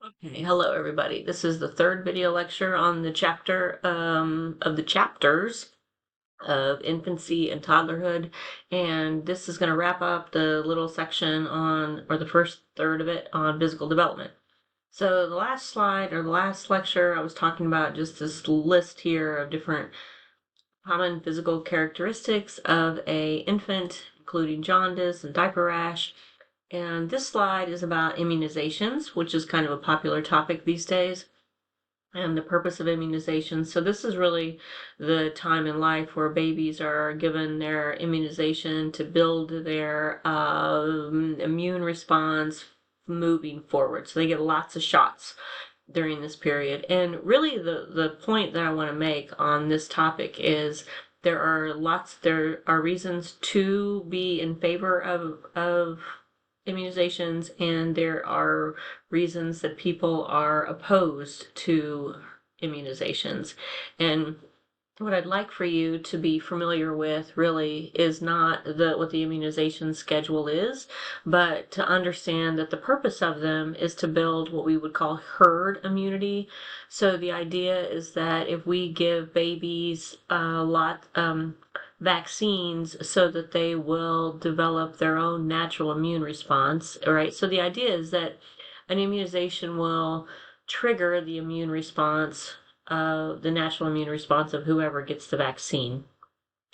Okay, hello everybody. This is the third video lecture on the chapter of the chapters of infancy and toddlerhood, and this is going to wrap up the little section on, or the first third of it, on physical development. So the last slide, or the last lecture, I was talking about just this list here of different common physical characteristics of a infant, including jaundice and diaper rash. And this slide is about immunizations, which is kind of a popular topic these days, and the purpose of immunizations. So this is really the time in life where babies are given their immunization to build their immune response moving forward. So they get lots of shots during this period. And really the point that I want to make on this topic is there are reasons to be in favor of immunizations, and there are reasons that people are opposed to immunizations. And what I'd like for you to be familiar with really is not what the immunization schedule is, but to understand that the purpose of them is to build what we would call herd immunity. So the idea is that if we give babies a lot vaccines so that they will develop their own natural immune response, right? So the idea is that an immunization will trigger the immune response, the natural immune response of whoever gets the vaccine.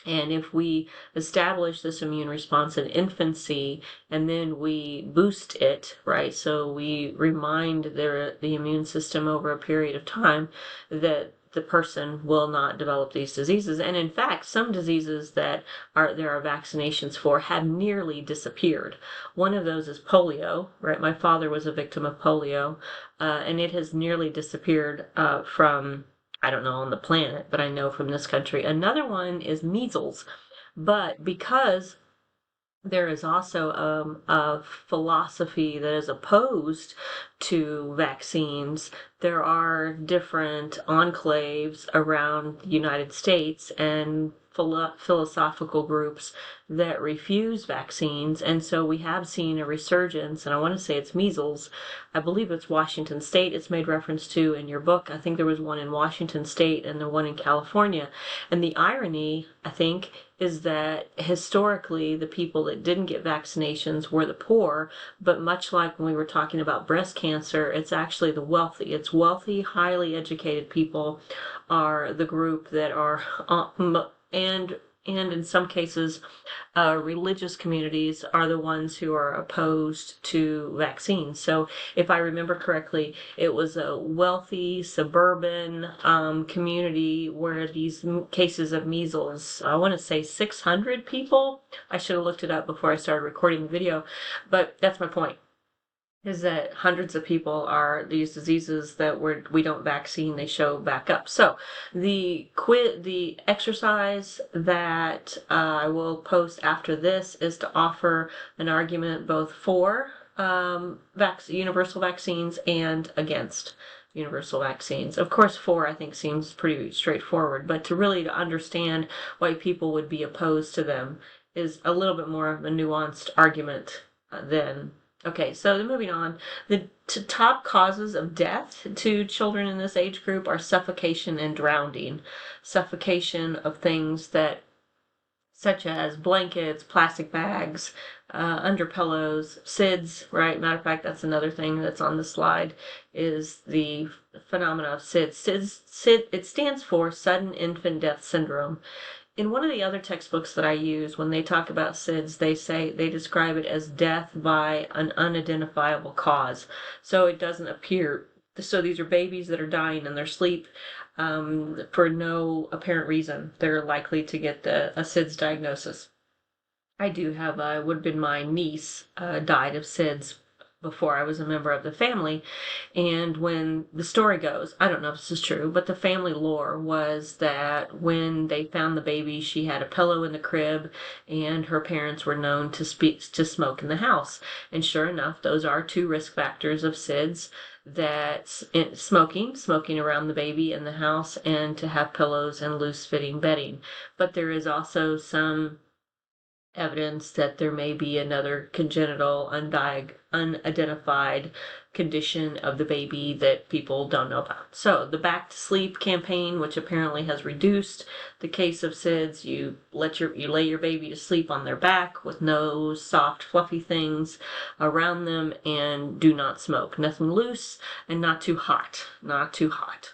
And if we establish this immune response in infancy and then we boost it, right? So we remind the immune system over a period of time that the person will not develop these diseases. And in fact, some diseases that there are vaccinations for have nearly disappeared. One of those is polio, right? My father was a victim of polio, and it has nearly disappeared from, I don't know on the planet, but I know from this country. Another one is measles. But because there is also a philosophy that is opposed to vaccines, there are different enclaves around the United States and philosophical groups that refuse vaccines. And so we have seen a resurgence, and I want to say it's measles. I believe it's Washington State it's made reference to in your book. I think there was one in Washington State and the one in California. And the irony, I think, is that historically the people that didn't get vaccinations were the poor, but much like when we were talking about breast cancer, it's actually the wealthy. It's wealthy, highly educated people are the group that are, and in some cases, religious communities are the ones who are opposed to vaccines. So if I remember correctly, it was a wealthy suburban community where these cases of measles, I want to say 600 people. I should have looked it up before I started recording the video, but that's my point, is that hundreds of people are these diseases that we don't vaccine, they show back up. So the exercise that I will post after this is to offer an argument both for universal vaccines and against universal vaccines. Of course, for I think seems pretty straightforward, but to understand why people would be opposed to them is a little bit more of a nuanced argument than. Okay, so moving on, the top causes of death to children in this age group are suffocation and drowning. Suffocation of things such as blankets, plastic bags, under pillows, SIDS, right? Matter of fact, that's another thing that's on the slide, is the phenomena of SIDS. It stands for Sudden Infant Death Syndrome. In one of the other textbooks that I use, when they talk about SIDS, they describe it as death by an unidentifiable cause. So it doesn't appear. So these are babies that are dying in their sleep for no apparent reason. They're likely to get a SIDS diagnosis. I do have would have been my niece died of SIDS before I was a member of the family. And when the story goes, I don't know if this is true, but the family lore was that when they found the baby, she had a pillow in the crib, and her parents were known to smoke in the house. And sure enough, those are two risk factors of SIDS: that smoking around the baby in the house, and to have pillows and loose fitting bedding. But there is also some evidence that there may be another congenital, unidentified condition of the baby that people don't know about. So the back to sleep campaign, which apparently has reduced the case of SIDS, you lay your baby to sleep on their back with no soft fluffy things around them, and do not smoke. Nothing loose and not too hot. Not too hot.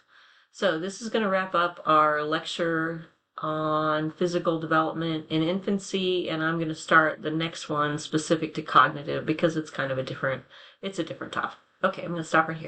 So this is going to wrap up our lecture on physical development in infancy, and I'm going to start the next one specific to cognitive because it's kind of a different topic. Okay, I'm going to stop right here.